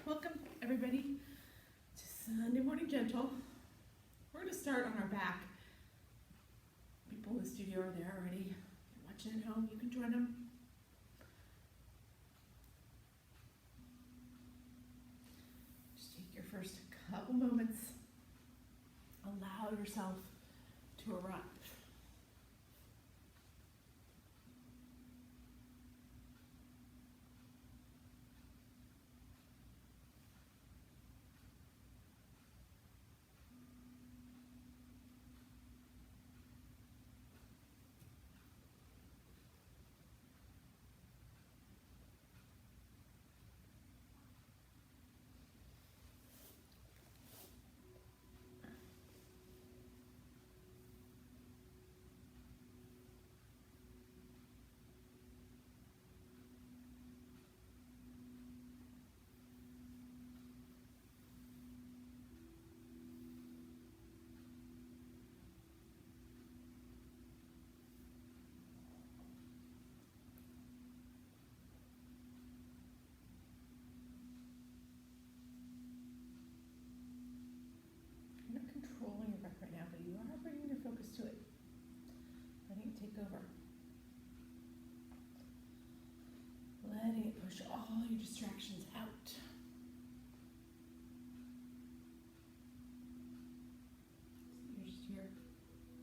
welcome everybody to Sunday Morning Gentle. We're going to start on our back. People in the studio are there already. If you're watching at home, you can join them. Just take your first couple moments. Allow yourself to arrive. You're not controlling your breath right now, but you are bringing your focus to it. Letting it take over. Letting it push all your distractions out. So you're just here,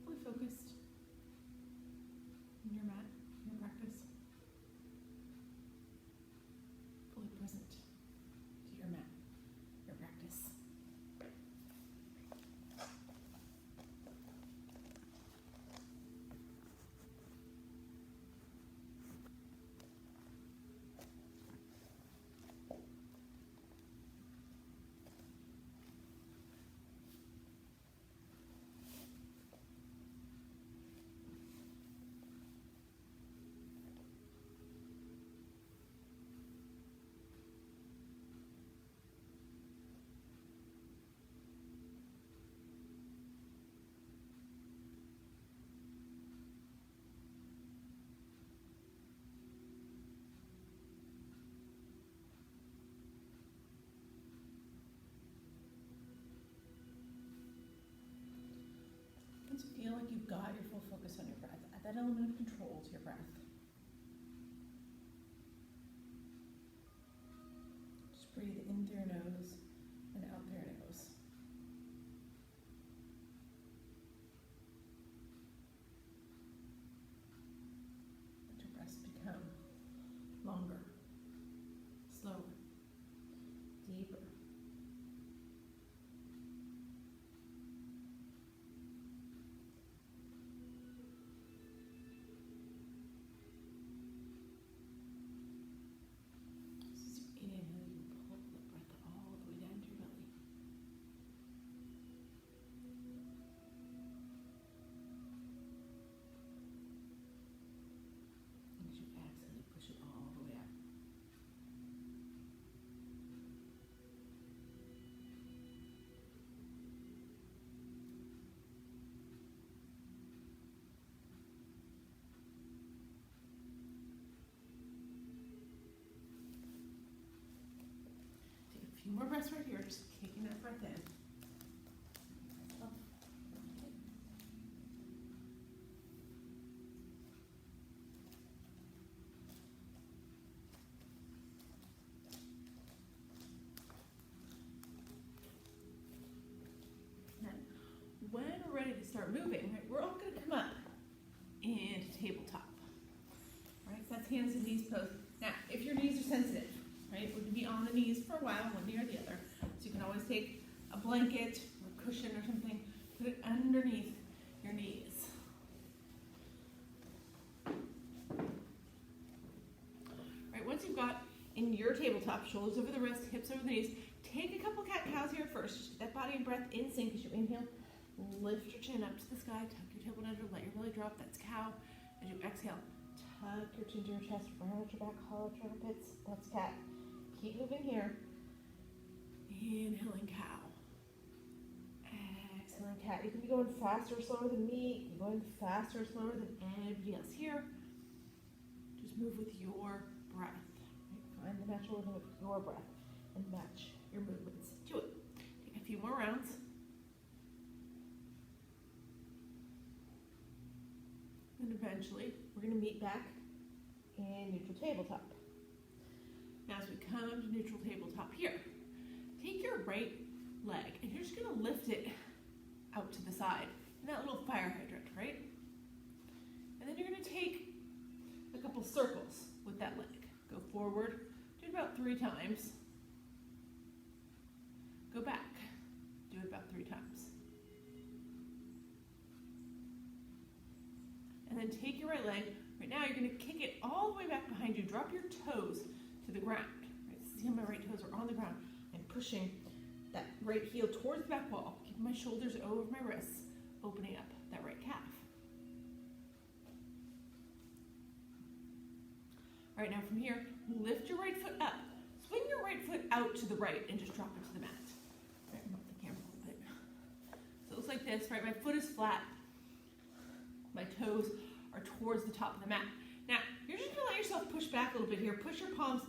fully focused on your mat, your practice. Fully present to your mat, your practice. Once you feel like you've got your full focus on your breath, add that element of control to your breath. Just breathe in through your nose and out through your nose. Let your breaths become longer, slower, deeper. As you inhale, you pull the breath all the way down to your belly. And as you exhale, you push it all the way out. Take a few more breaths right here, just kicking that breath in. Up. Then, when we're ready to start moving, right, we're all going to come up into tabletop. Right, so that's hands and knees pose. Now, if your knees are sensitive, right, we can be on the knees for a while, one knee or the other. So you can always take a blanket or a cushion or something, put it underneath your knees. Right, once you've got in your tabletop, shoulders over the wrists, hips over the knees, take a couple cat-cows here first. Just get that body and breath in sync as you inhale. Lift your chin up to the sky, tuck your tailbone under, let your belly drop. That's cow. As you exhale, tuck your chin to your chest, round your back, hollow your armpits. That's cat. Keep moving here. Inhaling cow. Exhaling cat. You can be going faster or slower than me. You can be going faster or slower than anybody else here. Just move with your breath. Right? Find the natural rhythm of your breath. and match your movements to it. Take a few more rounds. And eventually, we're going to meet back in neutral tabletop. Now as we come to neutral tabletop here, take your right leg and you're just going to lift it out to the side in that little fire hydrant, right? And then you're going to take a couple circles with that leg. Go forward, do it about 3 times. Go back, do it about 3 times. And then take your right leg. Right now you're going to kick it all the way back behind you. Drop your toes to the ground. Right? See how my right toes are on the ground. I'm pushing that right heel towards the back wall. Keeping my shoulders over my wrists, opening up that right calf. All right, now from here, lift your right foot up. Swing your right foot out to the right and just drop it to the mat. All right, I'm off the camera a little bit. So it looks like this, right? My foot is flat. My toes are towards the top of the mat. Now, you're just gonna let yourself push back a little bit here. Push your palms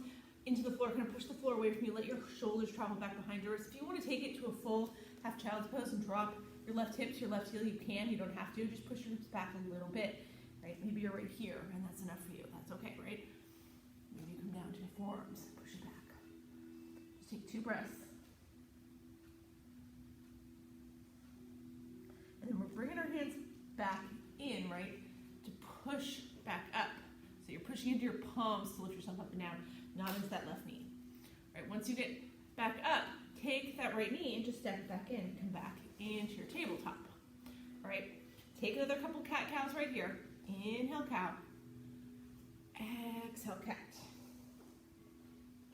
into the floor, kind of push the floor away from you. Let your shoulders travel back behind your wrists. If you want to take it to a full half child's pose and drop your left hips, your left heel, you can. You don't have to. Just push your hips back a little bit, right? Maybe you're right here, and that's enough for you. That's okay, right? Maybe you come down to your forearms. Push it back. Just take 2 breaths. And then we're bringing our hands back in, right, to push back up. So you're pushing into your palms to lift yourself up and down, not into that left knee. Right, once you get back up, take that right knee and just step it back in. Come back into your tabletop. All right, take another couple cat-cows right here. Inhale, cow. Exhale, cat.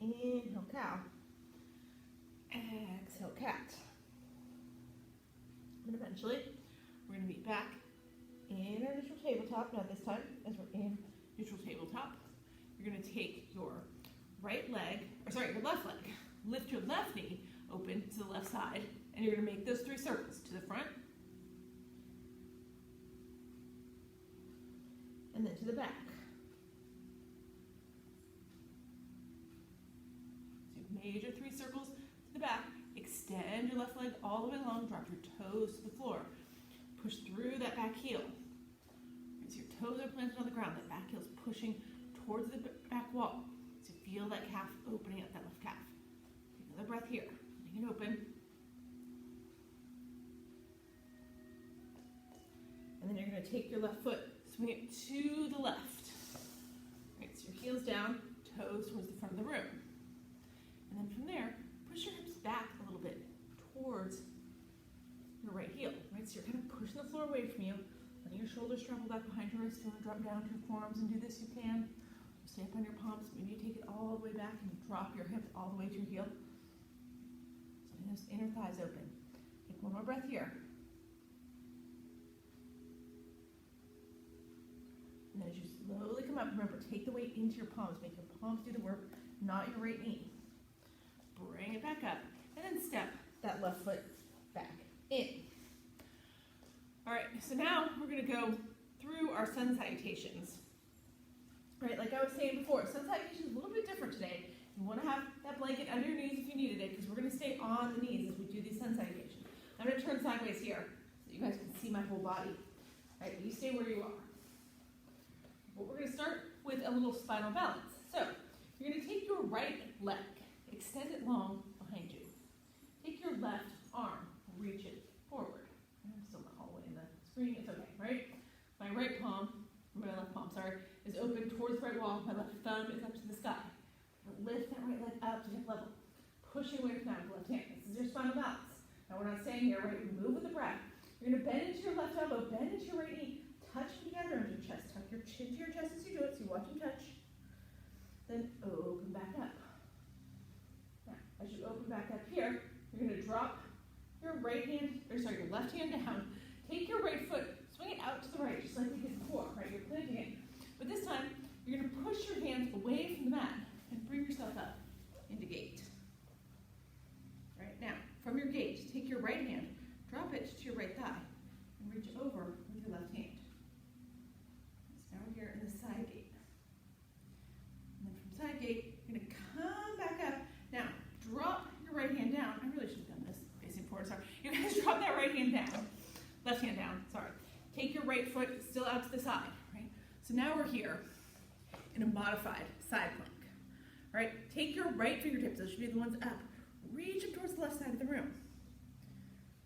Inhale, cow. Exhale, cat. And eventually, we're going to meet back in our neutral tabletop. Now this time, as we're in neutral tabletop, you're going to take your your left leg, lift your left knee open to the left side, and you're going to make those 3 circles to the front, and then to the back. So you've made your 3 circles to the back. Extend your left leg all the way along, drop your toes to the floor. Push through that back heel. So your toes are planted on the ground. That back heel is pushing towards the back wall. So feel that calf opening up, that left calf. Take another breath here. Letting it open. And then you're going to take your left foot, swing it to the left. Right, so your heel's down, toes towards the front of the room. And then from there, push your hips back a little bit towards your right heel, right? So you're kind of pushing the floor away from you, letting your shoulders travel back behind your wrists. If you want to drop down to your forearms and do this, you can. Stay up on your palms. Maybe you take it all the way back and drop your hips all the way to your heel. So those inner thighs open. Take one more breath here. And then as you slowly come up, remember, take the weight into your palms. Make your palms do the work, not your right knee. Bring it back up, and then step that left foot back in. All right, so now we're going to go through our sun salutations. Right, like I was saying before, sun salutation is a little bit different today. You want to have that blanket under your knees if you needed it, because we're going to stay on the knees as we do these sun salutations. I'm going to turn sideways here so you guys can see my whole body. All right, you stay where you are. But we're going to start with a little spinal balance. So you're going to take your right leg, extend it long behind you. Take your left arm, reach it forward. I'm still not all the way in the screen. It's okay, right? My left palm, is open towards the right wall. My left thumb is up to the sky. Lift that right leg up to hip level. Pushing away from that left hand. This is your spinal balance. Now we're not staying here, right? We move with the breath. You're going to bend into your left elbow, bend into your right knee, touch them together into your chest. Tuck your chin to your chest as you do it, so you watch them touch. Then open back up. Now, as you open back up here, you're going to drop your your left hand down. Take your right foot, swing it out to the right, just like we did before, right? You're planting it. But this time, you're going to push your hands away from the mat and bring yourself up into gate. All right, now, from your gate, take your right hand, drop it to your right thigh, and reach over with your left hand. So now we're here in the side gate. And then from side gate, you're going to come back up. Now, draw side, right? So now we're here in a modified side plank, right? Take your right fingertips, those should be the ones up. Reach them towards the left side of the room.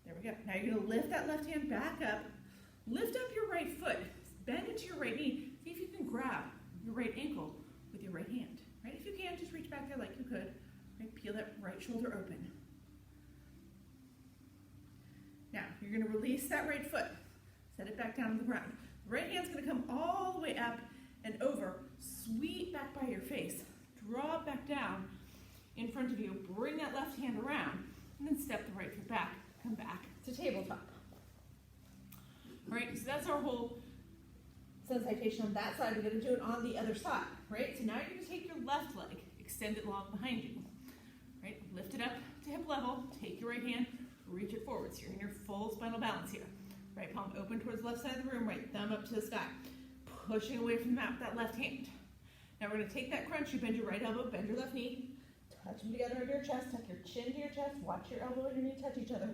There we go. Now you're gonna lift that left hand back up. Lift up your right foot. Bend into your right knee. See if you can grab your right ankle with your right hand, right? If you can, just reach back there like you could. Right? Peel that right shoulder open. Now, you're gonna release that right foot. Set it back down on the ground. The right hand's gonna come all the way up and over. Sweep back by your face. Draw back down in front of you. Bring that left hand around. And then step the right foot back. Come back to tabletop. All right, so that's our whole sun salutation on that side. We're going to do it on the other side, right? So now you're going to take your left leg, extend it long behind you, right? Lift it up to hip level. Take your right hand, reach it forward. So you're in your full spinal balance here. Right palm open towards the left side of the room, right thumb up to the sky. Pushing away from the mat with that left hand. Now we're going to take that crunch. You bend your right elbow, bend your left knee. Touch them together under your chest. Tuck your chin to your chest. Watch your elbow and your knee touch each other.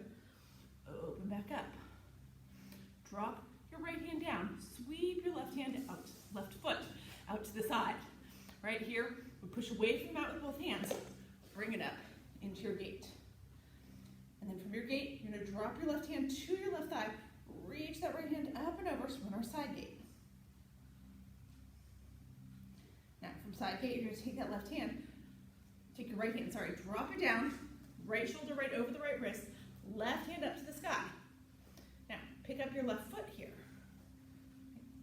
Open back up. Drop your right hand down. Sweep your left hand out, left foot out to the side. Right here, we push away from the mat with both hands. Bring it up into your gate. And then from your gate, you're going to drop your left hand to your left thigh. Reach that right hand up and over, so we're in our side gate. Now, from side gate, you're going to take that left hand, take your right hand, drop it down, right shoulder right over the right wrist, left hand up to the sky. Now, pick up your left foot here.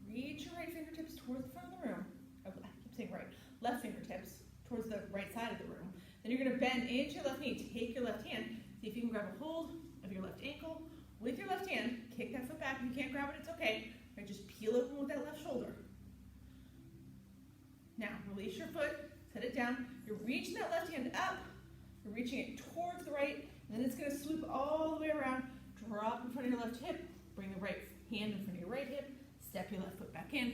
Reach your right fingertips towards the front of the room. Oh, I keep saying right. Left fingertips towards the right side of the room. Then you're going to bend into your left knee. Take your left hand. See if you can grab a hold of your left ankle with your left hand. Kick that foot back. If you can't grab it, it's okay. Right, just peel open with that left shoulder. Now, release your foot. Set it down. You're reaching that left hand up. You're reaching it towards the right. And then it's going to swoop all the way around. Drop in front of your left hip. Bring the right hand in front of your right hip. Step your left foot back in.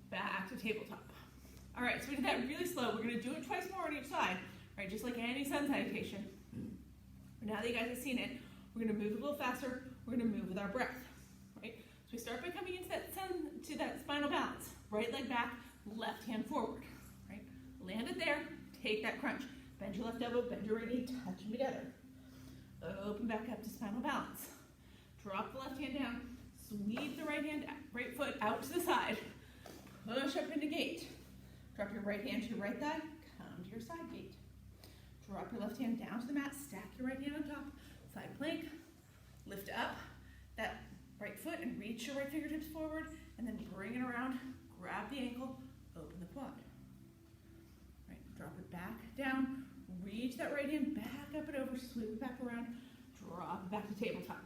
Back to tabletop. All right, so we did that really slow. We're going to do it twice more on each side, right? Just like any sun salutation. But now that you guys have seen it, we're going to move a little faster. We're going to move with our breath, right? So we start by coming into that spinal balance. Right leg back, left hand forward, right? Land it there. Take that crunch. Bend your left elbow, bend your right knee, touch them together. Open back up to spinal balance. Drop the left hand down. Sweep the right foot out to the side. Push up into gate. Drop your right hand to your right thigh. Come to your side gate. Drop your left hand down to the mat. Stack your right hand on top. Side plank. Lift up that right foot and reach your right fingertips forward. And then bring it around. Grab the ankle. Open the quad. Right. Drop it back down. Reach that right hand back up and over. Sweep it back around. Drop it back to tabletop.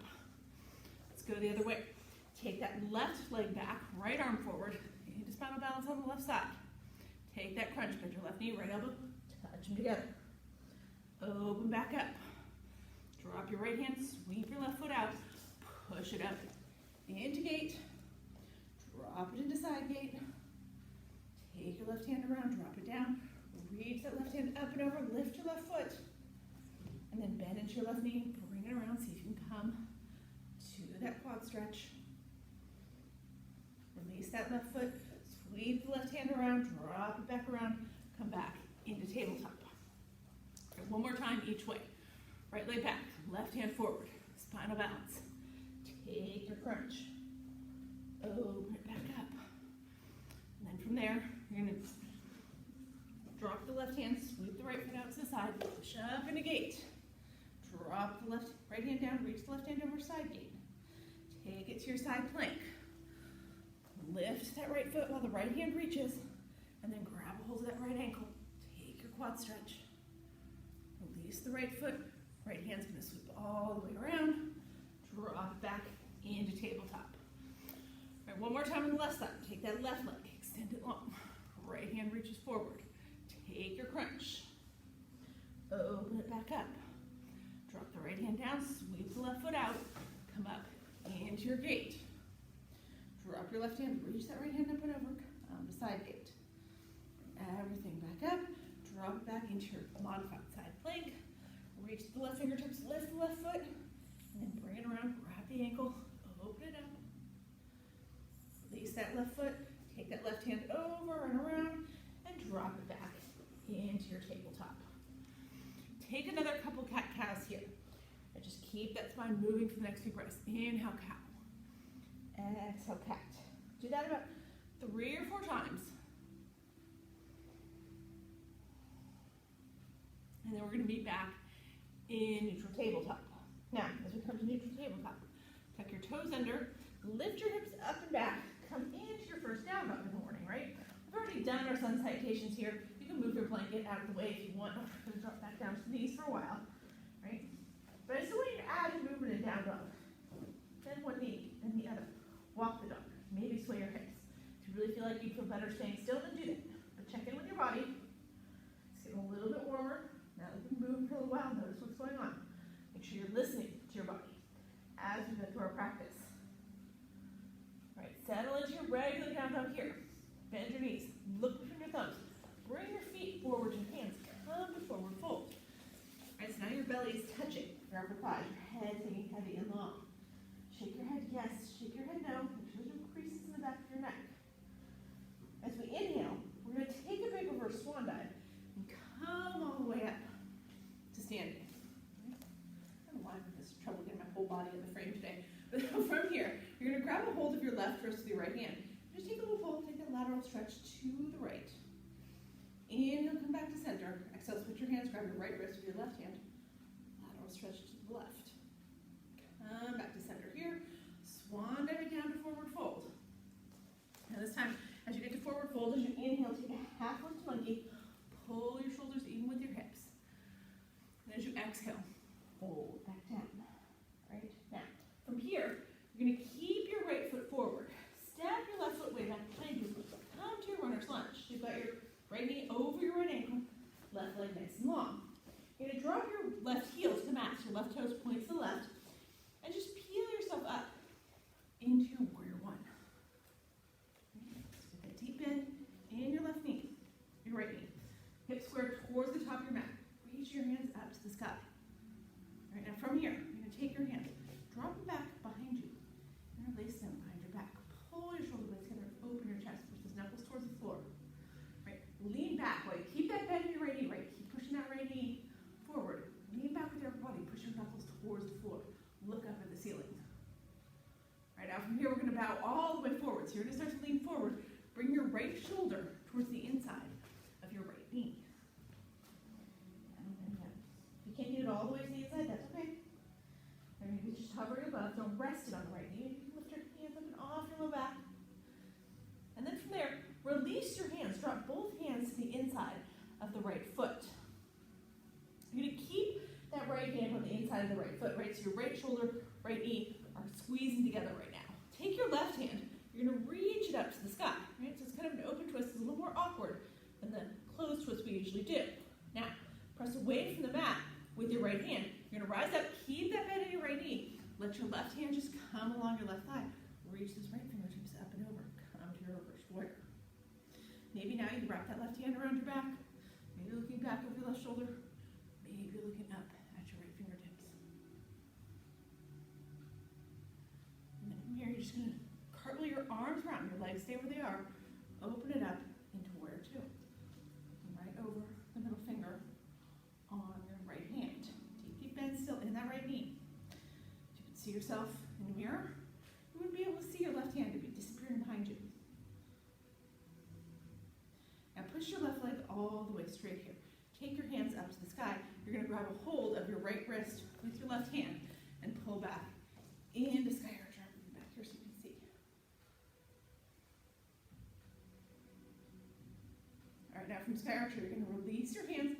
Let's go the other way. Take that left leg back, right arm forward, into spinal balance on the left side. Take that crunch, bend your left knee, right elbow, touch them together. Open back up. Drop your right hand, sweep your left foot out, push it up into gate, drop it into side gate, take your left hand around, drop it down, reach that left hand up and over, lift your left foot, and then bend into your left knee, bring it around, see if you can come to that quad stretch. Release that left foot, sweep the left hand around, drop it back around, come back into tabletop. Okay, one more time each way. Right leg back, left hand forward, spinal balance. Take your crunch. Open it back up. And then from there, you're going to drop the left hand, sweep the right foot out to the side, push up into gate. Drop the right hand down, reach the left hand over side gate. Take it to your side plank. Lift that right foot while the right hand reaches, and then grab a hold of that right ankle. Take your quad stretch. Release the right foot. Right hand's going to sweep all the way around. Drop it back into tabletop. All right, one more time on the left side. Take that left leg, extend it long. Right hand reaches forward. Take your crunch. Open it back up. Drop the right hand down, sweep the left foot out. Come up into your gate. Drop your left hand, reach that right hand up and over, the side gate. Bring everything back up, drop it back into your modified side plank. Reach the left fingertips, lift the left foot, and then bring it around, grab the ankle, open it up. Release release that left foot, take that left hand over and around, and drop it back into your tabletop. Take another couple cat-cows here. And just keep that spine moving for the next few breaths. Inhale, cow. Exhale, cat. Do that about 3 or 4 times. And then we're going to meet back in neutral tabletop. Now, as we come to neutral tabletop, tuck your toes under, lift your hips up and back, come into your first down dog in the morning, right? We've already done our sun salutations here. You can move your blanket out of the way if you want. I'm going to drop back down to the knees for a while, right? But I still want you to add movement in down dog. Then one knee, then the other. Walk the dog. Maybe sway your hips. If you really feel like you feel better staying still, then do that. But check in with your body. It's getting a little bit warmer. Now that we've been moving for a little while, notice what's going on. Make sure you're listening to your body as we go through our practice. All right, settle into your regular down dog here. Bend your knees. Look between your thumbs. Bring your feet forward, your hands come to forward fold. All right, so now your belly is touching your upper thighs. Your head's hanging heavy and long. Shake your head yes, shake your head no. Make sure there's no creases in the back of your neck. As we inhale, we're going to take a big reverse swan dive and come all the way up to standing. I don't know why I'm having this trouble getting my whole body in the frame today. But from here, you're going to grab a hold of your left wrist with your right hand. Just take a little pull, take that lateral stretch to the right. Inhale, come back to center. Exhale, switch your hands, grab your right wrist with your left hand. Lateral stretch to the left. Come back to center here. Swan diving down to forward fold. Now this time, as you get to forward fold, as you inhale, take a half lift monkey. Pull your shoulders even with your hips. And as you exhale, fold back down. Right? Now, from here, you're going to keep your right foot forward. Step your left foot way back behind you. Come to your runner's lunge. You've got your right knee over your right ankle, left leg nice and long. You're going to drop your left heel to the mat, so your left toes point to the left, and just peel yourself up into warrior one. So with that deep bend in your left knee, your right knee. Hips square towards the top of your mat. Reach your hands up to the sky. All right, now from here, you're going to take your hands, drop them back behind you, and release them behind your back. Pull your shoulder blades together, open your chest, push those knuckles towards the floor. Right, lean back while you keep that bend in your right knee, right? Keep pushing that right knee forward. Lean back with your upper body, push your knuckles towards the floor. Look up at the ceiling. All right, now from here we're going to bow all the way forward. So you're going to start to lean forward. Bring your right shoulder towards the inside of your right knee. If you can't get it all the way to the inside, that's okay. Or maybe just hovering above. Don't rest it on the right knee. You can lift your hands up and off your low back. And then from there, release your hands. Drop both hands to the inside of the right foot. You're going to keep that right hand on the inside of the right foot, right? So your right shoulder, right knee are squeezing together right now. Take your left hand. You're going to reach it up to the sky, right? So it's kind of an open twist. It's a little more awkward than the closed twist we usually do. Now, press away from the mat with your right hand. You're going to rise up, keep that bend in your right knee. Let your left hand just come along your left thigh. Reach those right fingertips up and over. Come to your reverse warrior. Maybe now you wrap that left hand around your back. Maybe looking back over your left shoulder. Maybe looking up at your right fingertips. And then from here, you're just going to cartwheel your arms around. Your legs stay where they are. Open it up into warrior two. Right over the middle finger on your right hand. Deep bend still in that right knee. If you can see yourself in the mirror, you wouldn't be able to see your left hand. It would be disappearing behind you. Now push your left leg all the way straight here. Take your hands up to the sky. You're going to grab a hold of your right wrist with your left hand and pull back into sky archer. Back here so you can see. All right, now from sky archer, you're going to release your hands,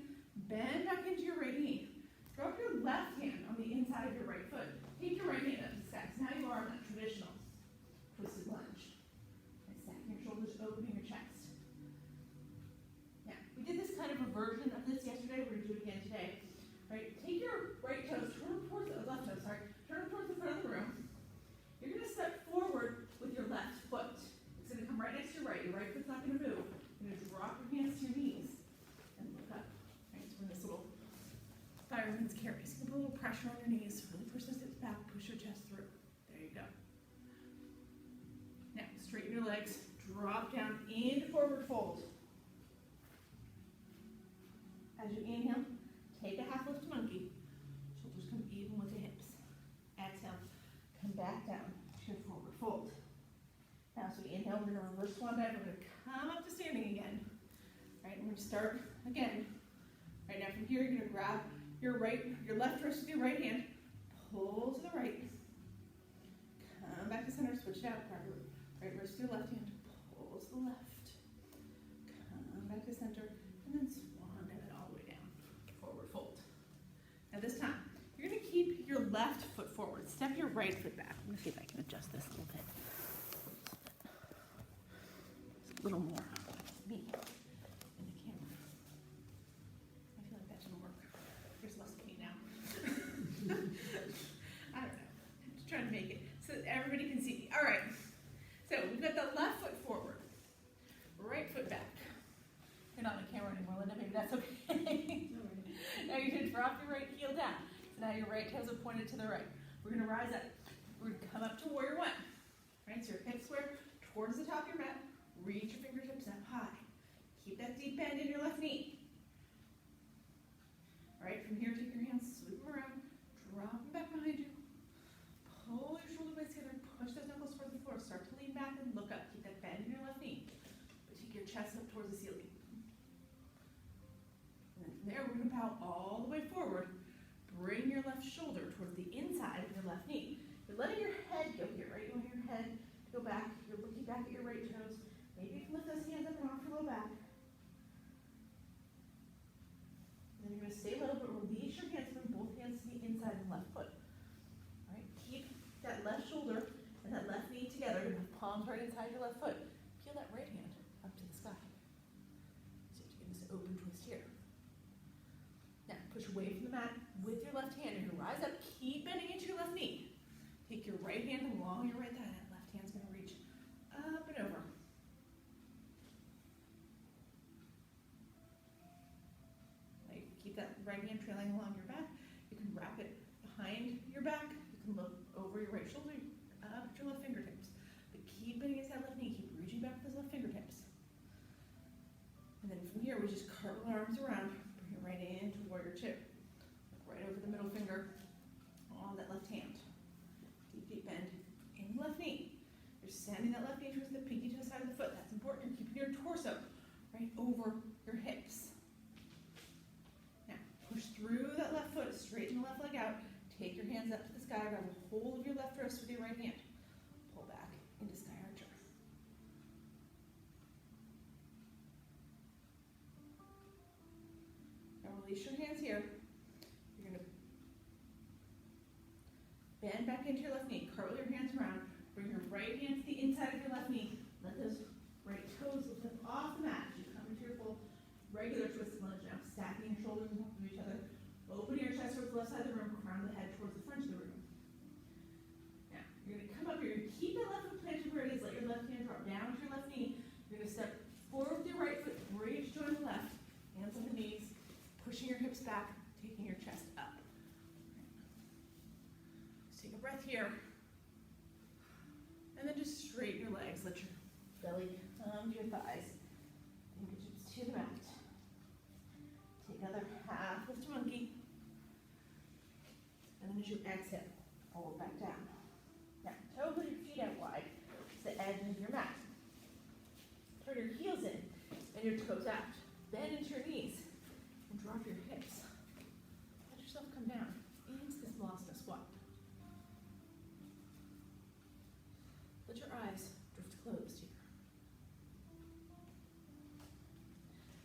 bend back into your right knee. Drop your left hand on the inside of your right foot. Take your right hand up to the sky. So now you are in that traditional twisted lunge. And stacking your shoulders, opening your chest. Now, we did this kind of a version of this yesterday. We're going to do it again today. Right? Take your right toes, turn them towards the left toes, sorry. Turn them towards the front of the room. You're going to step forward with your left foot. It's going to come right next to your right. Your right foot's not going to move. You're going to drop your hands to your knees and look up. Right? So we're in this little fireman's carry. So put a little pressure on your knees. Really push those hips back. Push your chest through. There you go. Now, straighten your legs, drop down into forward fold. As you inhale, take a half lift monkey. Shoulders come even with the hips. Exhale, come back down to your forward fold. Now, so we inhale, we're going to reverse swan dive. We're going to come up to standing again. Right, and we're going to start again. Right now, from here, you're going to grab your left wrist with your right hand, pull to the right, come back to center, switch it out, grab your right wrist with your left hand, pull to the left, come back to center, and then swan dive it all the way down, forward fold. Now this time, you're going to keep your left foot forward, step your right foot back. Let me see if I can adjust this a little bit. It's a little more me. Trying to make it so that everybody can see. All right, so we've got the left foot forward, right foot back. You're not on camera anymore, Linda, maybe that's okay. Now you're going to drop your right heel down. So now your right toes are pointed to the right. We're going to rise up. We're going to come up to warrior one. Right, so your hips square towards the top of your mat. Reach your fingertips up high. Keep that deep bend in your left knee. All right, from here, take your hands, sweep them around, drop them back behind you. Pull your shoulder blades together, push those knuckles towards the floor. Start to lean back and look up. Keep that bend in your left knee. But take your chest up towards the ceiling. And then from there, we're going to bow all the way forward. Bring your left shoulder towards the inside of your left knee. You're letting your head go here, right? You want your head to go back. You're looking back at your right toes. Maybe you can lift those hands up and off your low back. And then you're going to stay low, but release your hands from both hands to the inside of the left foot. That left shoulder and that left knee together, you're going to have palms right inside your left foot. Peel that right hand up to the sky. So you have to give this an open twist here. Now, push away from the mat with your left hand. You're going to rise up, keep bending into your left knee. Take your right hand along your right thigh. That left hand's going to reach up and over. Right, keep that right hand trailing along your back. You can wrap it behind your back. You can look over your right shoulder, up to your left fingertips. But keep bending that left knee, keep reaching back with those left fingertips. And then from here, we just curl our arms around, bring it right into warrior two. Look right over the middle finger on that left hand. Deep bend in the left knee. You're sending that left knee towards the pinky toe side of the foot. That's important. You're keeping your torso right over your hips. Now, push through that left foot, straighten the left leg out. Take your hands up to the sky, grab a hold of your left wrist with your right hand. Pull back into Sky Archer. Now release your hands here. You're going to bend back into your left knee. Curl your hands around. Bring your right hand to the inside of your left knee. Let those right toes lift off the mat. You come into your full regular twisted lunge now. Stacking your shoulders on top of each other. Open your chest towards the left side of the room, crown the head towards the front of the room. Now, you're going to come up here, you're going to keep that left foot planted where it is, let your left hand drop down to your left knee. You're going to step forward with your right foot, bridge join the left, hands on the knees, pushing your hips back, taking your chest up. Just take a breath here. And then just straighten your legs, let your belly come to your thighs, fingertips to the mat. Take another half lift monkey. And then as you exhale, fold back down. Now, toe put your feet out wide to the edge of your mat. Turn your heels in and your toes out. Bend into your knees and drop your hips. Let yourself come down into this Balasana squat. Let your eyes drift closed here.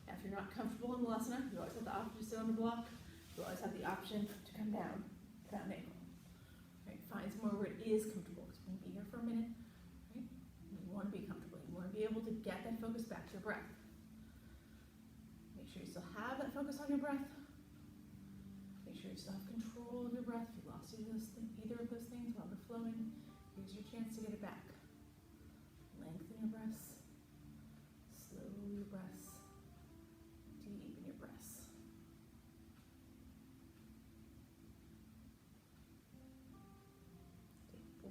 Now, if you're not comfortable in Balasana, you always have the option to sit on the block. You always have the option to come down. Down ankle. Right, find somewhere where it is comfortable. Because we're going to be here for a minute. Right? You want to be comfortable. You want to be able to get that focus back to your breath. Make sure you still have that focus on your breath. Make sure you still have control of your breath. If you lost either of those things while they're flowing, here's your chance to get it back. Lengthen your breaths. Slow your breaths. Deepen your breaths.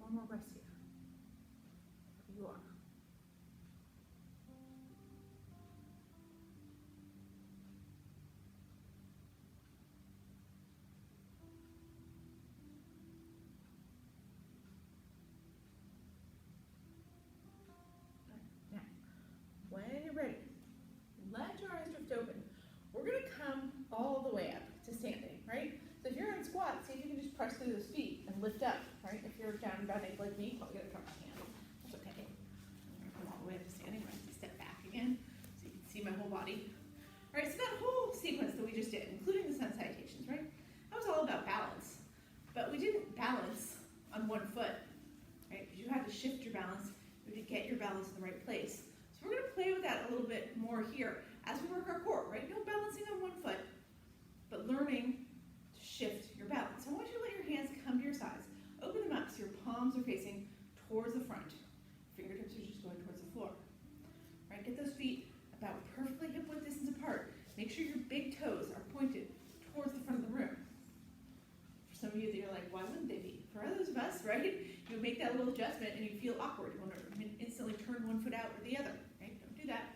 One more breath here. Here you are. press through those feet and lift up, right? If you're down about ankle like me, probably gonna drop my hand. That's okay. Come all the way up to standing. I'm gonna step back again so you can see my whole body. All right, so that whole sequence that we just did, including the sun salutations, right? That was all about balance. But we didn't balance on one foot, right? Because you had to shift your balance, you had to get your balance in the right place. So we're gonna play with that a little bit more here as we work our core, right? No balancing on one foot, but learning to shift your balance. So I want you to let your hands come to your sides. Open them up so your palms are facing towards the front. Fingertips are just going towards the floor. Right? Get those feet about perfectly hip width distance apart. Make sure your big toes are pointed towards the front of the room. For some of you that you're like, why wouldn't they be? For others of us, right? You make that little adjustment and you feel awkward. You want to instantly turn one foot out or the other, right? Don't do that.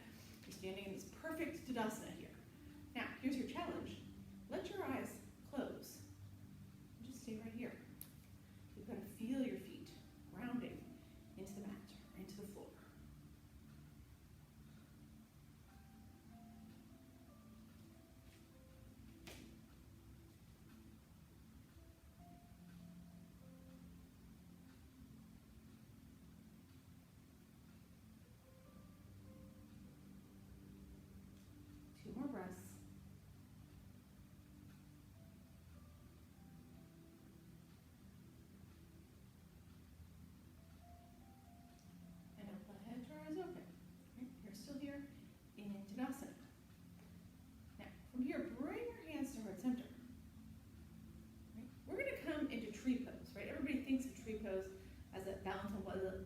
You're standing in this perfect Tadasana here. Now, here's your challenge. Let your eyes close. Just stay right here. You've got to feel your feet grounding into the mat or into the floor. Two more breaths.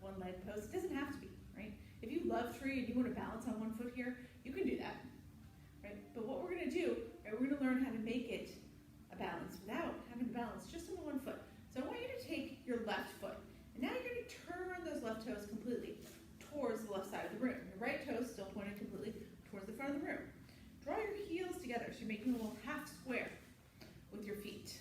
One leg pose. It doesn't have to be, right? If you love tree and you want to balance on one foot here, you can do that, right? But what we're going to do, right, we're going to learn how to make it a balance without having to balance just on the one foot. So I want you to take your left foot, and now you're going to turn those left toes completely towards the left side of the room. Your right toes still pointed completely towards the front of the room. Draw your heels together so you're making a little half square with your feet.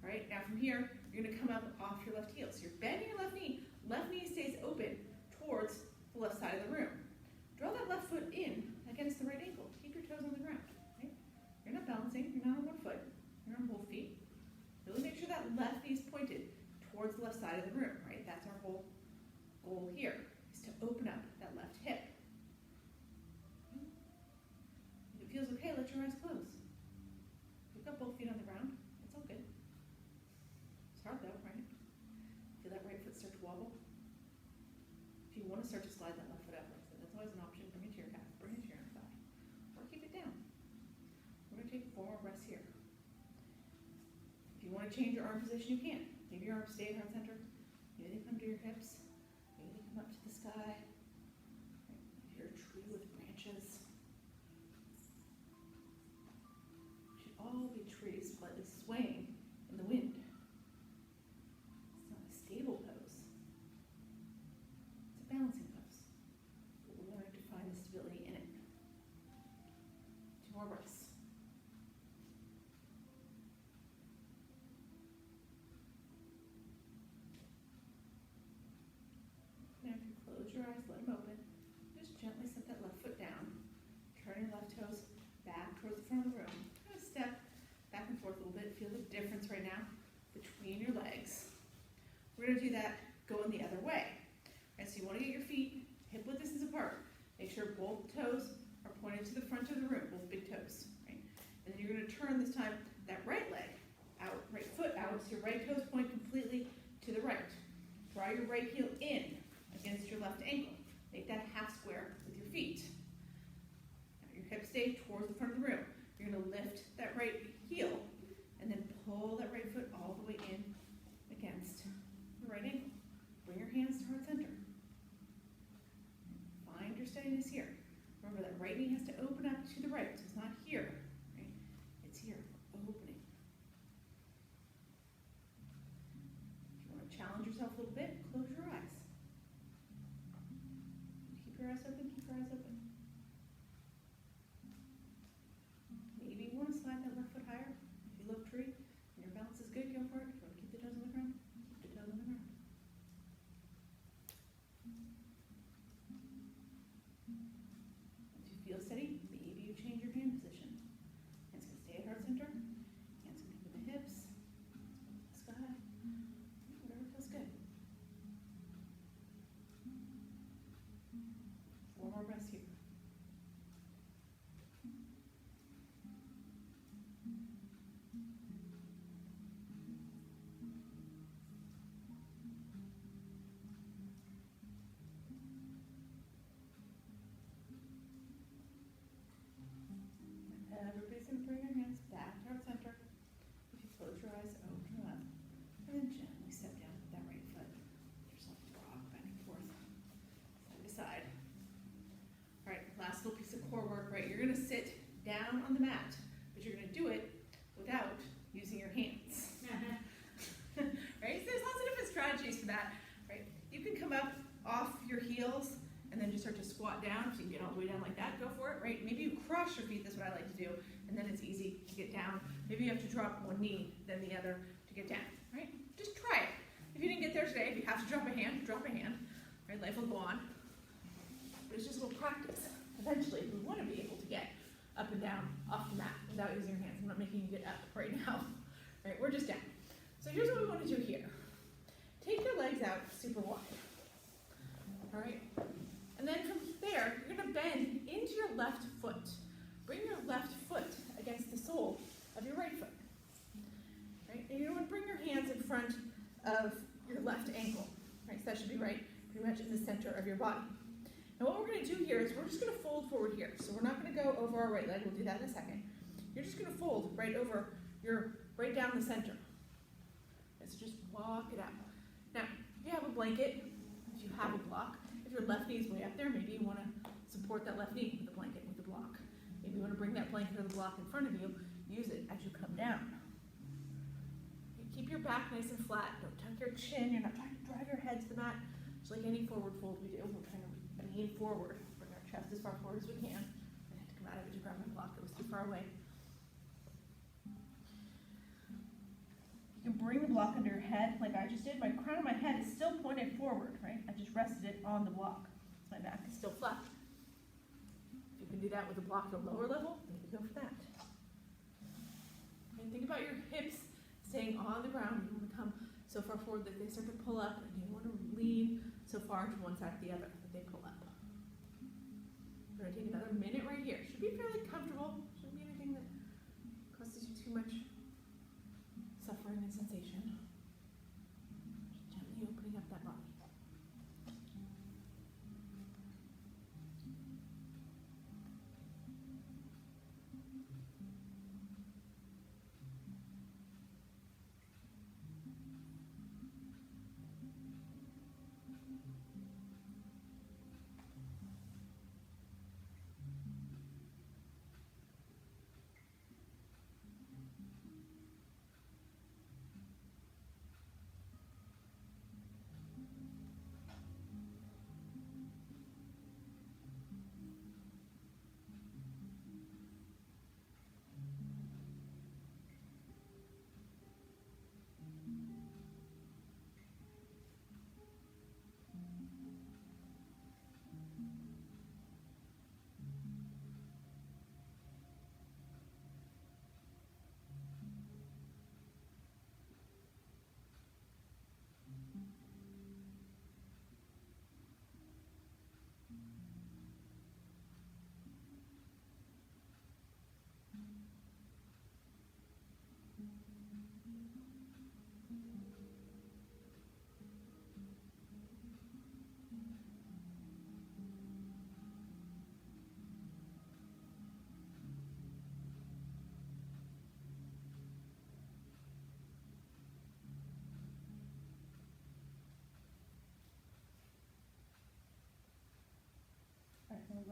All right, now from here, you're going to come up off your left heel. So you're bending your left knee. Left knee stays open towards the left side of the room. Draw that left foot in against the right ankle. Keep your toes on the ground. Right? You're not balancing. You're not on one foot. You're on both feet. Really make sure that left knee is pointed towards the left side of the room. Right? That's our whole goal here, is to open up that left hip. If it feels okay, let your eyes close. You've got both feet on the ground. It's all good. It's hard though, right? Feel that right foot start to wobble? If you want to start to slide that left foot up, like I said, that's always an option. Bring it to your calf, bring it to your inner thigh, or keep it down. We're going to take 4 more breaths here. If you want to change your arm position, you can. Maybe your arms stay at heart center. Maybe they come to your hips. Maybe they come up to the sky. Right? If you're a tree with branches, should all be trees slightly swaying in the wind. Stable pose. It's a balancing pose. But we're learning to find the stability in it. 2 more breaths. Now if you close your eyes, let them open. Just gently set that left foot down. Turn your left toes back towards the front of the room. Kind of step back and forth a little bit. Feel the difference right now between your legs. We're going to do that going the other way. Right, so you want to get your feet hip width distance apart. Make sure both toes are pointed to the front of the room, both big toes. Right? And then you're going to turn this time that right leg out, right foot out, so your right toes point completely to the right. Draw your right heel in against your left ankle. Make that half square with your feet. Now your hips stay towards the front of the room. You're going to lift that right heel and then pull that right foot all the way in against the right ankle. Bring your hands to heart center. Find your steadiness here. Remember that right knee has to open up to the right, so it's not here, right? It's here, opening. If you want to challenge yourself a little bit, close your eyes. cross your feet, that's what I like to do, and then it's easy to get down. Maybe you have to drop one knee, then the other to get down, right? Just try it. If you didn't get there today, if you have to drop a hand, right? Life will go on. But it's just a little practice. Eventually, we want to be able to get up and down off the mat without using your hands. I'm not making you get up right now. Right, we're just down. So here's what we want to do here. Take your legs out super wide. All right? And then from there, you're going to bend into your left foot. Bring your left foot against the sole of your right foot. Right? And you want to bring your hands in front of your left ankle. Right? So that should be right pretty much in the center of your body. Now what we're going to do here is we're just going to fold forward here. So we're not going to go over our right leg. We'll do that in a second. You're just going to fold right over right down the center. And so just walk it out. Now, if you have a blanket, if you have a block, if your left knee is way up there, maybe you want to support that left knee with a blanket, with a block. Maybe you want to bring that blanket or the block in front of you. Use it as you come down. Keep your back nice and flat. Don't tuck your chin. You're not trying to drive your head to the mat. Just like any forward fold we do, we're trying to lean forward. Bring our chest as far forward as we can. I had to come out of it to grab my block. It was too far away. You can bring the block under your head like I just did. My crown of my head is still pointed forward, right? I just rested it on the block. So my back is still flat. If you can do that with a block at a lower level, maybe go for that. And think about your hips staying on the ground. You want to come so far forward that they start to pull up, and you want to lean so far to one side or the other that they pull up. We're going to take another minute right here. Should be fairly comfortable. Shouldn't be anything that causes you too much suffering and sensation. Just gently opening up that body.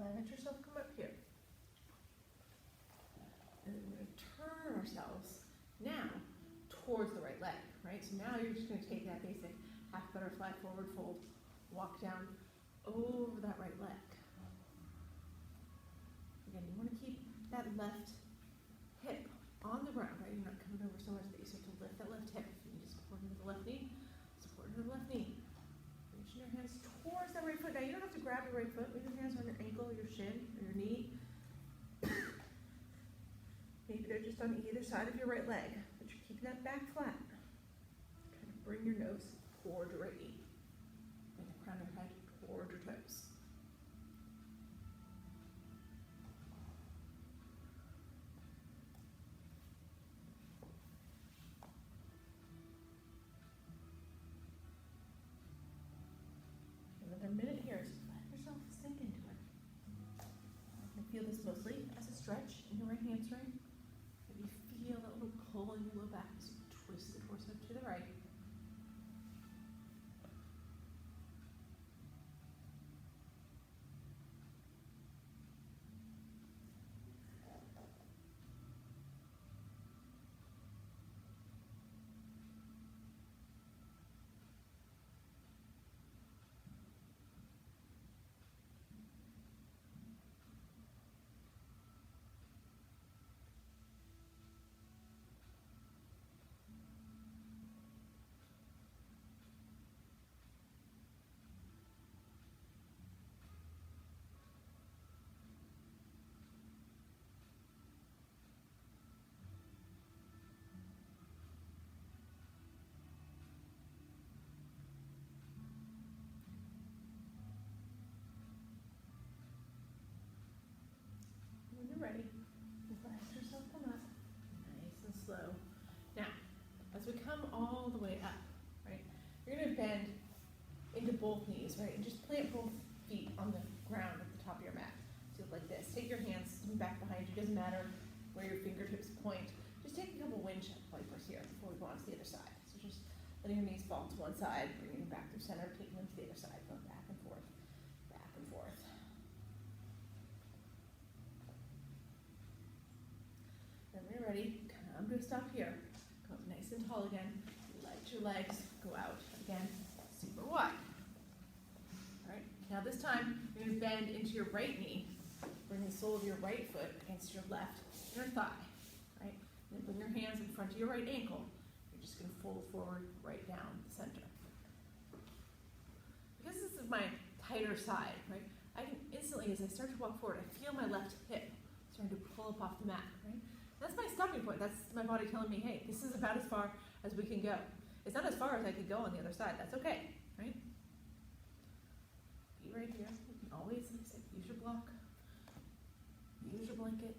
Let yourself come up here. And then we're going to turn ourselves now towards the right leg, right? So now you're just going to take that basic half butterfly forward fold, walk down over that right leg. Again, you want to keep that left hip on the ground, right? You're not coming over so much that you start to lift that left hip. You need to support into the left knee, support into the left knee. Reaching your hands towards that right foot. Now you don't have to grab your right foot. Leave your hands on your ankle, your shin, or your knee. Maybe they're just on either side of your right leg, but you're keeping that back flat. Try to bring your nose toward your right knee. Bring the crown of your head toward your toes. Another minute here, just let yourself sink into it. I feel this mostly as a stretch in your right hamstring. Maybe feel that little pull in your low back as you twist the torso to the right. come all the way up, right? You're gonna bend into both knees, right? And just plant both feet on the ground at the top of your mat. So like this. Take your hands back behind you. Doesn't matter where your fingertips point. Just take a couple windshield wipers here before we go on to the other side. So just letting your knees fall to one side, bringing them back through center, taking them to the other side, going back and forth, back and forth. Then when you're ready, come to a stop here. Go up nice and tall again. Let your legs go out again, super wide. All right. Now this time you're going to bend into your right knee. Bring the sole of your right foot against your left inner thigh. Right. And then bring your hands in front of your right ankle. You're just going to fold forward right down the center. Because this is my tighter side, right? I can instantly, as I start to walk forward, I feel my left hip starting to pull up off the mat, right? That's my stopping point. That's my body telling me, hey, this is about as far as we can go. It's not as far as I could go on the other side. That's okay, right? Be right here. You can always, like I said, use your block. Use your blanket.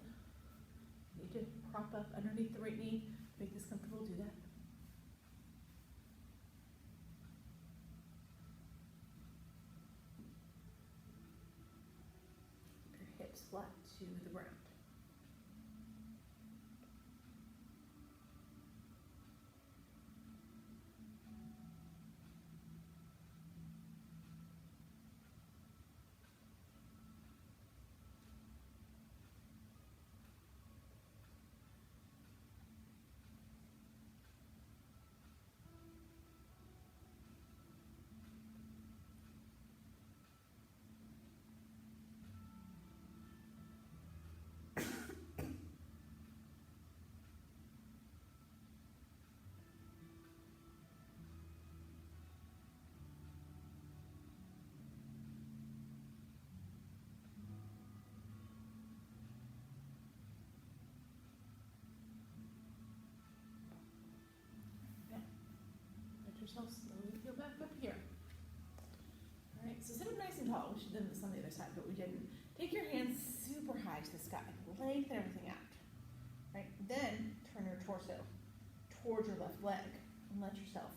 You need to prop up underneath the right knee. Make this comfortable. Do that. Keep your hips flat to the ground. Yourself slowly peel back up here. All right, so sit up nice and tall. We should have done this on the other side, but we didn't. Take your hands super high to the sky. Lengthen everything out. Right, then turn your torso towards your left leg and let yourself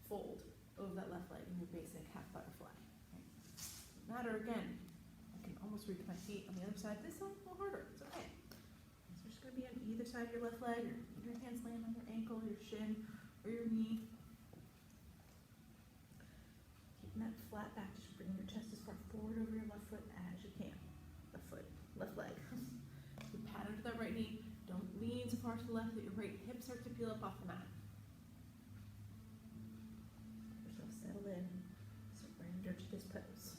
fold over that left leg in your basic half butterfly. Right. Doesn't matter, again, I can almost reach my feet on the other side. This one's a little harder. It's okay. So just going to be on either side of your left leg, or your hands land on your ankle, your shin, or your knee. That flat back, just bring your chest as far forward over your left foot as you can. Left leg. You pat into that right knee. Don't lean so far to the left that your right hip starts to peel up off the mat. Let yourself settle in. Surrender to this pose.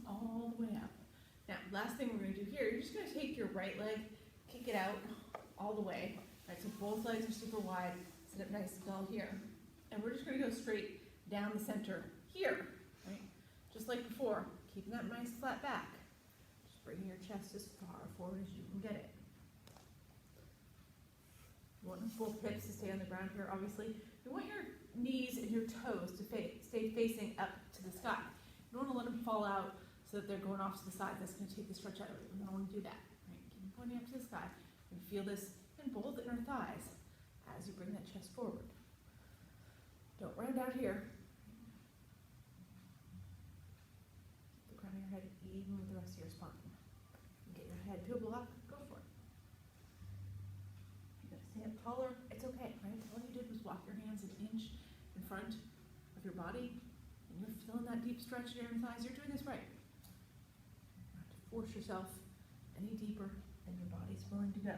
All the way up. Now, last thing we're going to do here, you're just going to take your right leg, kick it out all the way. Right, so both legs are super wide. Sit up nice and tall here. And we're just going to go straight down the center here. Right? Just like before, keeping that nice flat back. Just bringing your chest as far forward as you can get it. You want both hips to stay on the ground here, obviously. You want your knees and your toes to stay facing up to the sky. You don't want to let them fall out so that they're going off to the side. That's going to take the stretch out of it. We don't want to do that. Right? Keep them pointing up to the sky. And feel this in both inner thighs as you bring that chest forward. Don't round out here. Keep the crown of your head even with the rest of your spine. Get your head to a block. Go for it. You're going to stand up taller. It's okay. Right? All you did was walk your hands an inch in front of your body. You're feeling that deep stretch in your thighs. You're doing this right. You don't have to force yourself any deeper than your body's willing going to go.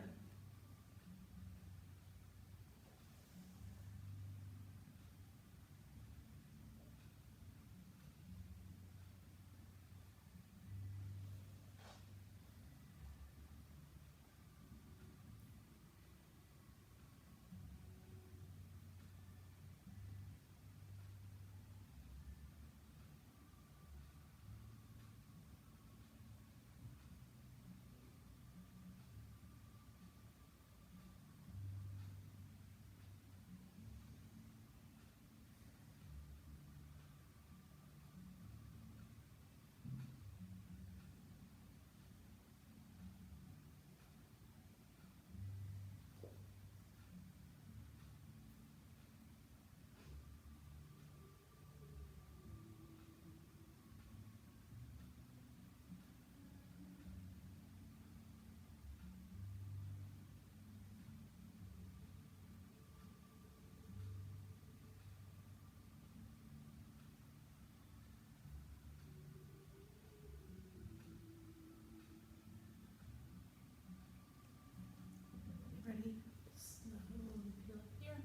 Ready? Slowly peel up here.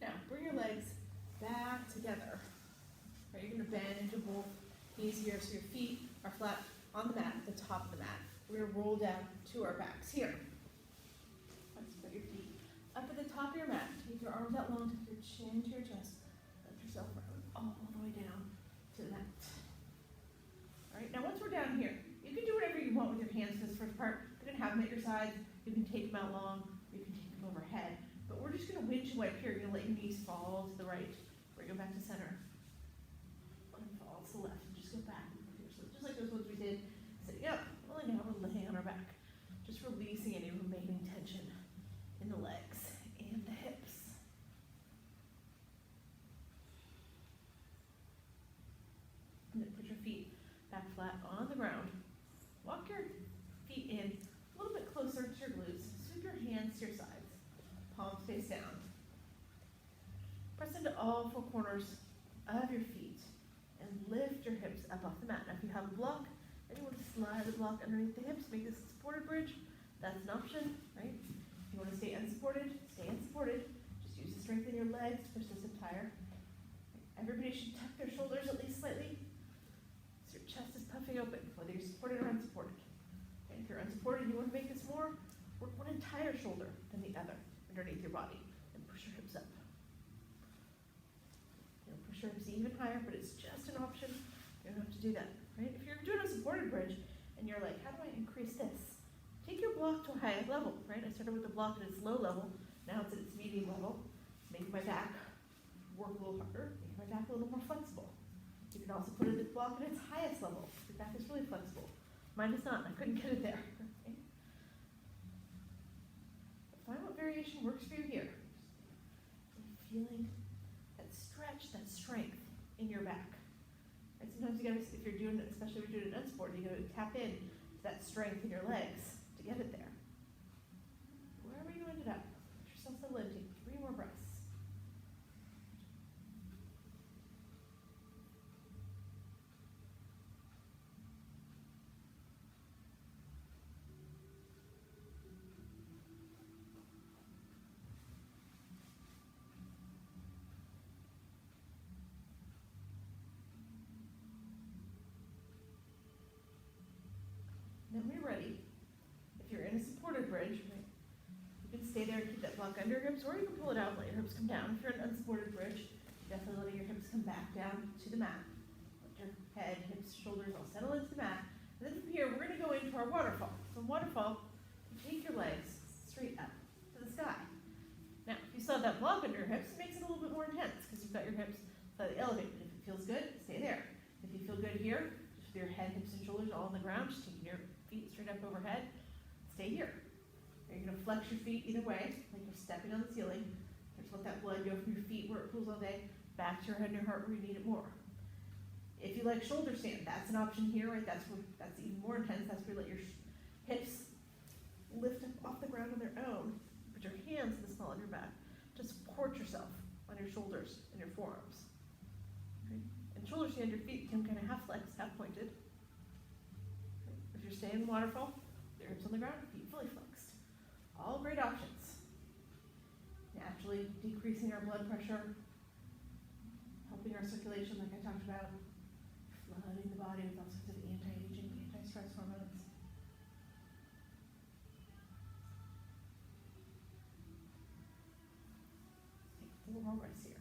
Now, bring your legs back together. Right, you're going to bend into both knees here so your feet are flat on the mat, at the top of the mat. We're going to roll down to our backs here. Let's put your feet up at the top of your mat. Take your arms out long, take your chin to your chest. Lift yourself all the way down to the mat. All right, now once we're down here, you can do whatever you want with your hands for this first part. You can have them at your sides, you can take them out long, or you can take them overhead. But we're just going to windshield wipe here. You're going to let your knees fall to the right. Bring them back to center. And fall to the left. And just go back. So just like those ones we did. Sitting up. Well, now we're laying on our back. Just releasing any remaining tension in the legs and the hips. And then put your feet back flat on the ground. Walk your feet in a little bit closer to your glutes. Sweep your hands to your sides. Palms face down. Press into all four corners of your feet and lift your hips up off the mat. Now if you have a block and you want to slide the block underneath the hips, make this a supported bridge, that's an option, right? If you want to stay unsupported, stay unsupported. Just use the strength in your legs to push this up higher. Everybody should tuck their shoulders at least slightly so your chest is puffing open, whether you're supported or unsupported. And if you're unsupported and you want to make this more, work one entire shoulder than the other underneath your body and push your hips up. You know, push your hips even higher, but it's just an option. You don't have to do that, right? If you're doing a supported bridge and you're like, how do I increase this? Take your block to a high level, right? I started with the block at its low level. Now it's at its medium level. Make my back work a little harder. Make my back a little more flexible. You can also put it at the block at its highest level. Your back is really flexible. Mine is not. I couldn't get it there. Okay? Find what variation works for you here. Feeling that stretch, that strength in your back. And sometimes you gotta, if you're doing it, especially if you're doing an unsport, you gotta tap in to that strength in your legs to get it there. Wherever you ended up, let yourself settle in. Take 3 more breaths. Then when you're ready, if you're in a supported bridge, right, you can stay there and keep that block under your hips, or you can pull it out and let your hips come down. If you're in an unsupported bridge, definitely letting your hips come back down to the mat. Let your head, hips, shoulders all settle into the mat. And then from here, we're going to go into our waterfall. So waterfall, you take your legs straight up to the sky. Now, if you still have that block under your hips, it makes it a little bit more intense because you've got your hips slightly elevated. If it feels good, stay there. If you feel good here, just with your head, hips, and shoulders all on the ground, just taking your feet straight up overhead, stay here. You're going to flex your feet either way, like you're stepping on the ceiling. Just let that blood go from your feet where it pools all day, back to your head and your heart where you need it more. If you like shoulder stand, that's an option here, right? That's even more intense. That's where you let your hips lift up off the ground on their own. Put your hands in the small of your back to support yourself on your shoulders and your forearms. Okay? And shoulder stand, your feet can kind of half flexed, half pointed. If you're stay in waterfall, your hips on the ground, feet fully flexed. All great options. Naturally decreasing our blood pressure, helping our circulation like I talked about, flooding the body with all sorts of anti-aging, anti-stress hormones. Take a little more rest here.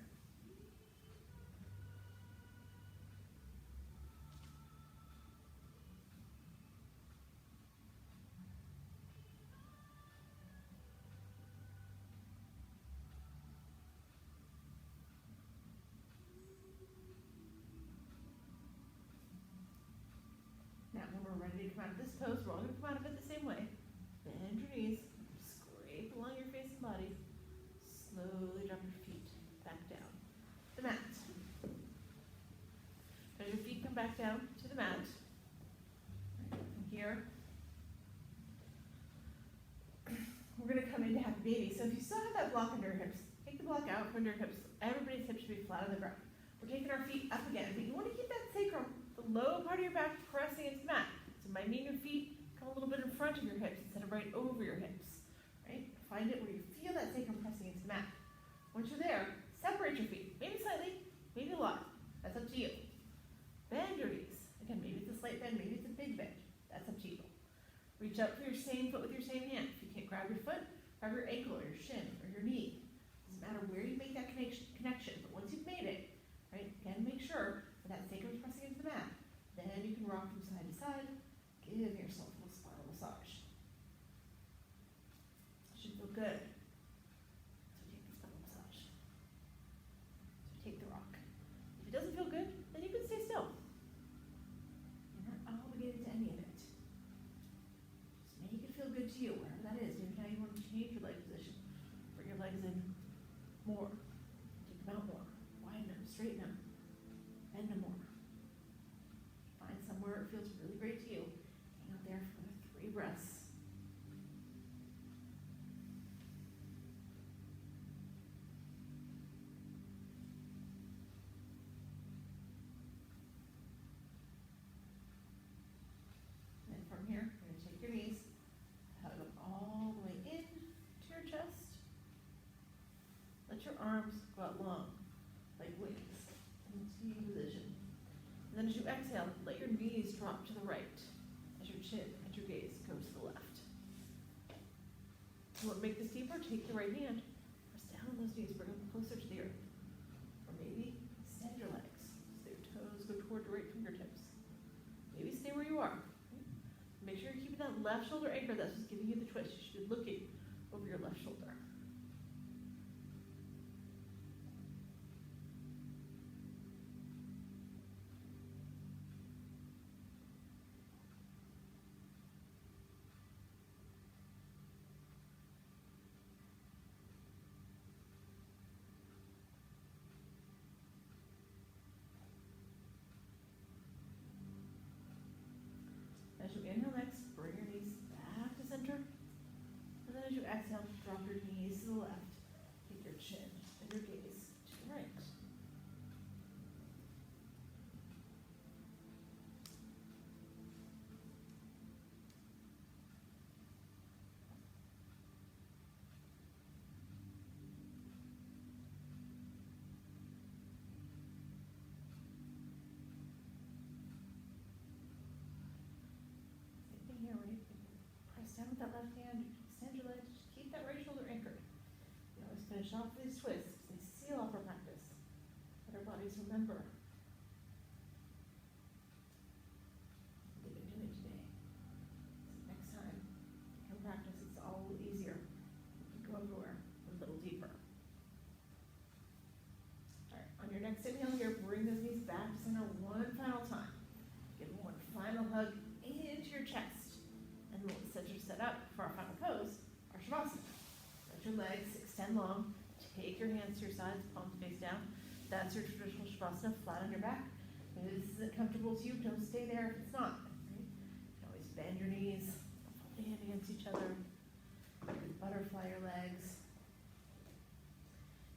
Now, when we're ready to come out of this pose, we're all going to come out of it the same way. Bend your knees, scrape along your face and body. Slowly drop your feet back down to the mat. As your feet come back down to the mat, right, from here, we're going to come into happy baby. So if you still have that block under your hips, take the block out from under your hips. Everybody's hips should be flat on the ground. We're taking our feet up again, but you want to keep that sacrum, the low part of your back, pressing into the mat. So it might mean your feet come a little bit in front of your hips instead of right over your hips. Right? Find it where you feel that sacrum pressing into the mat. Once you're there, separate your feet. Maybe slightly, maybe a lot. That's up to you. Bend your knees. Again, maybe it's a slight bend, maybe it's a big bend. That's up to you. Reach up for your same foot with your same hand. If you can't grab your foot, grab your ankle or your shin or your knee. Doesn't matter where you make that connection, but once you've made it, right, again, make sure that sacrum is pressing into the mat. Then you can rock from side to side. Give yourself a little spinal massage. Should feel good. So take the spinal massage. So take the rock. If it doesn't feel good, then you can stay still. You're not obligated to any of it. Just make it feel good to you, wherever that is. Maybe now you want to change your leg position. Bring your legs in more. Take them out more. Widen them, straighten them, bend them more. Find somewhere it feels really great to you. Hang out there for 3 breaths. And then from here, you're going to take your knees, hug them all the way in to your chest. Let your arms go out long, like wings, in T position. And then as you exhale, let your knees drop to the right, as your chin and your gaze go to the left. If you want to make this deeper, take the right hand, press down on those knees, bring them closer to the earth. Or maybe extend your legs, so your toes go toward your right fingertips. Maybe stay where you are. Make sure you're keeping that left shoulder anchored. That's just giving you the twist. You should be looking over your left shoulder. As you inhale next, bring your knees back to center. And then as you exhale, drop your knees to the left. Take your chin and your gaze to the right. Here, right? Press down with that left hand, extend your legs, just keep that right shoulder anchored. We always finish off with these twists because they seal off our practice. Let our bodies remember what they've been doing today. So next time you can practice, it's all a little easier. You can go everywhere a little deeper. All right, on your next inhale here, bring those knees back to center one final time. Give one final hug into your chest. And we'll set up for our final pose, our Shavasana. Let your legs extend long. Take your hands to your sides, palms face down. That's your traditional Shavasana, flat on your back. Maybe this isn't comfortable to you, don't stay there if it's not. Right? You can always bend your knees, put the hand against each other. You can butterfly your legs.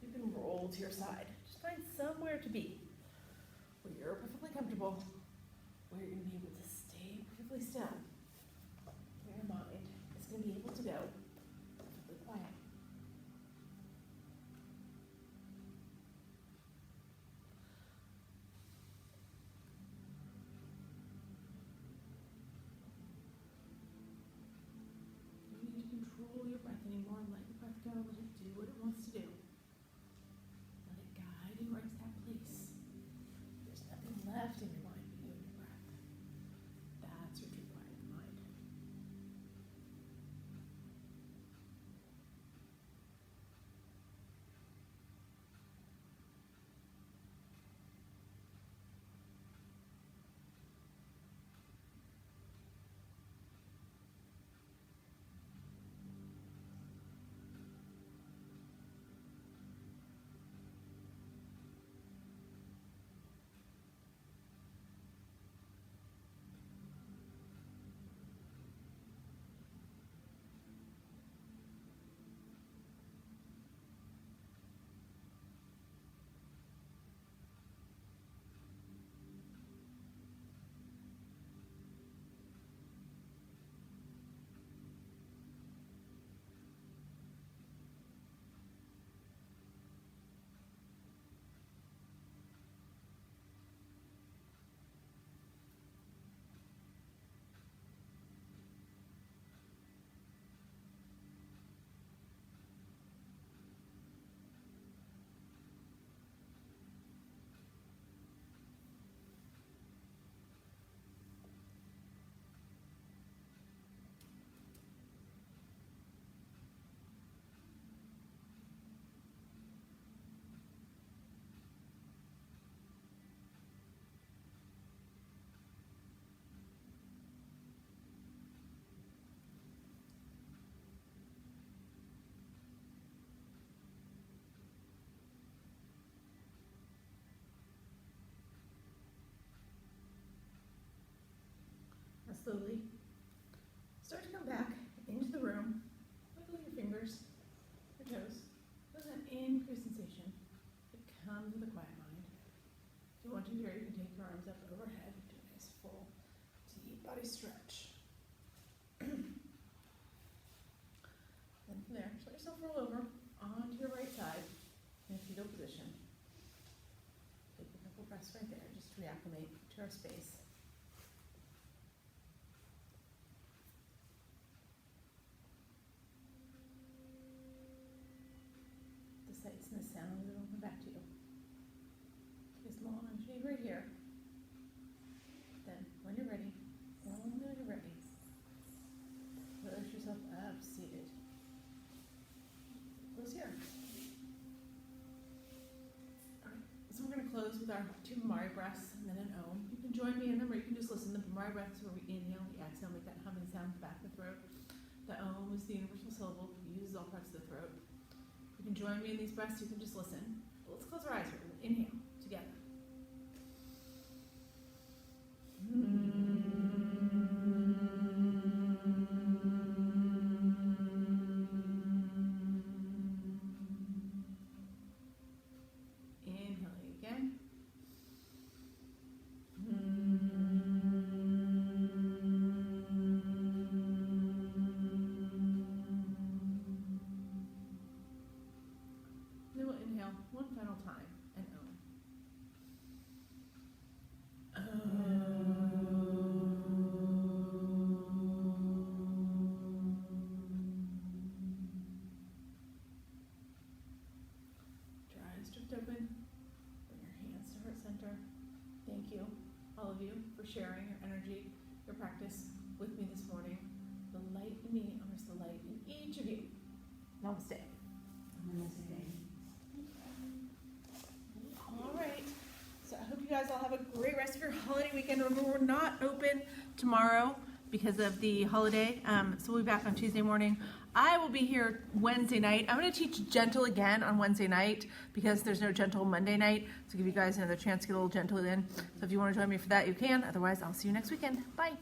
You can roll to your side. Just find somewhere to be where you're perfectly comfortable, where you're going to be able to stay perfectly still. slowly. Start to come back into the room. Wiggle your fingers, your toes. Feel that increased sensation. Come to the quiet mind. If you want to here, you can take your arms up overhead. Do a nice full, deep body stretch. Then from there, just let yourself roll over onto your right side in a fetal position. Take a couple breaths right there, just to reacclimate to our space. The sights and the sounds will come back to you. Take a small energy right here. Then, when you're ready, only when you're ready, lift yourself up, seated. Close here. Alright, so we're going to close with our 2 Bhamari breaths and then an Om. You can join me in them or you can just listen. The Bhamari breath is where we inhale, we exhale, make that humming sound in the back of the throat. The Om is the universal syllable, uses all parts of the throat. You can join me in these breaths, you can just listen. But let's close our eyes here. We'll inhale together. Inhaling again. Then we'll inhale one final time and Om. Your eyes drift open. Bring your hands to heart center. Thank you, all of you, for sharing your energy, your practice with me this morning. The light in me honors the light in each of you. Namaste. All right. So I hope you guys all have a great rest of your holiday weekend. Remember, we're not open tomorrow because of the holiday. So we'll be back on Tuesday morning. I will be here Wednesday night. I'm going to teach gentle again on Wednesday night because there's no gentle Monday night. So give you guys another chance to get a little gentle in. So if you want to join me for that, you can. Otherwise, I'll see you next weekend. Bye.